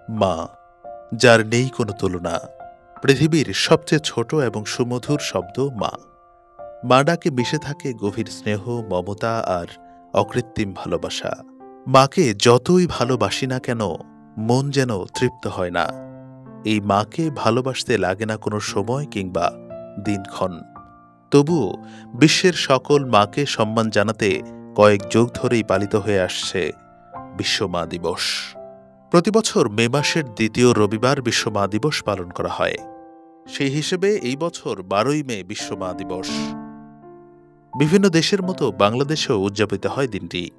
মা, যার নেই কোনো তুলনা। পৃথিবীর সবচেয়ে ছোট এবং সুমধুর শব্দ মা। মা ডাকে মিশে থাকে গভীর স্নেহ, মমতা আর অকৃত্রিম ভালোবাসা। মাকে যতই ভালোবাসি না কেন, মন যেন তৃপ্ত হয় না। এই মাকে ভালোবাসতে লাগে না কোনো সময় কিংবা দিনক্ষণ। তবুও বিশ্বের সকল মাকে সম্মান জানাতে কয়েক যুগ ধরেই পালিত হয়ে আসছে বিশ্ব মা দিবস। প্রতিবছর মে মাসের দ্বিতীয় রবিবার বিশ্ব মা দিবস পালন করা হয়। সেই হিসেবে এই বছর 12ই মে বিশ্ব মা দিবস। বিভিন্ন দেশের মতো বাংলাদেশেও উদযাপিত হয় দিনটি।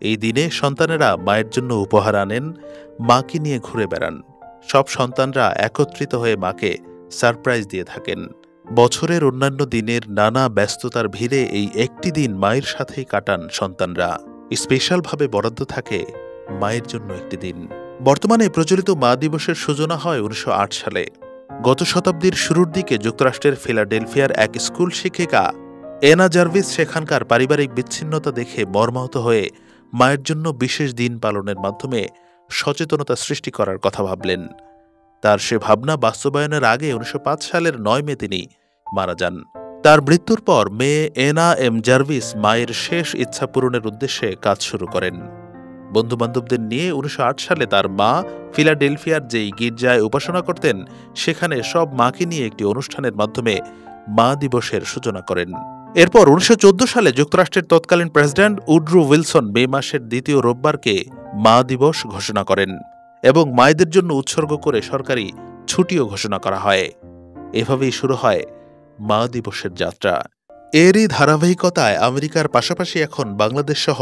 এই দিনে সন্তানেরা মায়ের জন্য উপহার আনেন, মাকে নিয়ে ঘুরে বেড়ান। সব সন্তানরা একত্রিত হয়ে মাকে সারপ্রাইজ দিয়ে থাকেন। বছরের অন্যান্য দিনের নানা ব্যস্ততার ভিড়ে এই একটি দিন মায়ের সাথেই কাটান সন্তানরা। স্পেশালভাবে বরাদ্দ থাকে মায়ের জন্য একটি দিন। বর্তমানে প্রচলিত মা দিবসের সূচনা হয় 1908 সালে। গত শতাব্দীর শুরুর দিকে যুক্তরাষ্ট্রের ফিলাডেলফিয়ার এক স্কুল শিক্ষিকা এনা জার্ভিস সেখানকার পারিবারিক বিচ্ছিন্নতা দেখে মর্মাহত হয়ে মায়ের জন্য বিশেষ দিন পালনের মাধ্যমে সচেতনতা সৃষ্টি করার কথা ভাবলেন। তার সে ভাবনা বাস্তবায়নের আগে 1905 সালের 9 মে তিনি মারা যান। তার মৃত্যুর পর মেয়ে এনা এম জার্ভিস মায়ের শেষ ইচ্ছা পূরণের উদ্দেশ্যে কাজ শুরু করেন। বন্ধুবান্ধবদের নিয়ে 1908 সালে তার মা ফিলাডেলফিয়ার যেই গির্জায় উপাসনা করতেন, সেখানে সব মাকে নিয়ে একটি অনুষ্ঠানের মাধ্যমে মা দিবসের সূচনা করেন। এরপর 1914 সালে যুক্তরাষ্ট্রের তৎকালীন প্রেসিডেন্ট উড্রো উইলসন মে মাসের দ্বিতীয় রোববারকে মা দিবস ঘোষণা করেন এবং মায়েদের জন্য উৎসর্গ করে সরকারি ছুটিও ঘোষণা করা হয়। এভাবেই শুরু হয় মা দিবসের যাত্রা। এরই ধারাবাহিকতায় আমেরিকার পাশাপাশি এখন বাংলাদেশ সহ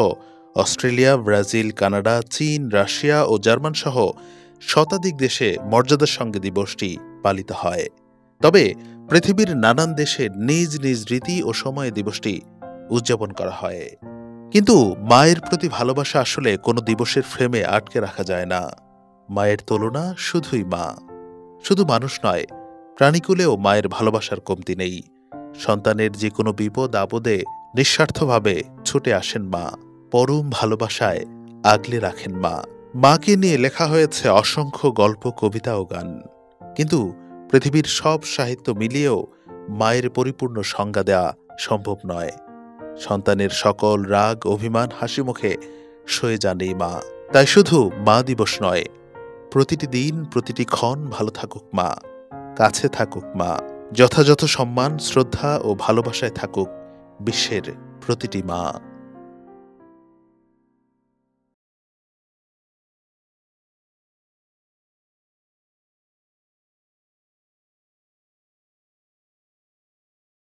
অস্ট্রেলিয়া, ব্রাজিল, কানাডা, চীন, রাশিয়া ও জার্মান সহ শতাধিক দেশে মর্যাদার সঙ্গে দিবসটি পালিত হয়। তবে পৃথিবীর নানান দেশে নিজ নিজ রীতি ও সময়ে দিবসটি উদযাপন করা হয়। কিন্তু মায়ের প্রতি ভালোবাসা আসলে কোনো দিবসের ফ্রেমে আটকে রাখা যায় না। মায়ের তুলনা শুধুই মা। শুধু মানুষ নয়, প্রাণীকুলেও মায়ের ভালোবাসার কমতি নেই। সন্তানের যে কোনো বিপদ আপদে নিঃস্বার্থভাবে ছুটে আসেন মা। পরম ভালোবাসায় আগলে রাখেন মা। মাকে নিয়ে লেখা হয়েছে অসংখ্য গল্প, কবিতা ও গান। কিন্তু পৃথিবীর সব সাহিত্য মিলিয়েও মায়ের পরিপূর্ণ সংজ্ঞা দেওয়া সম্ভব নয়। সন্তানের সকল রাগ, অভিমান, হাসি মুখে সয়ে যান এই মা। তাই শুধু মা দিবস নয়, প্রতিটি দিন, প্রতিটি ক্ষণ ভালো থাকুক মা, কাছে থাকুক মা। যথাযথ সম্মান, শ্রদ্ধা ও ভালোবাসায় থাকুক বিশ্বের প্রতিটি মা।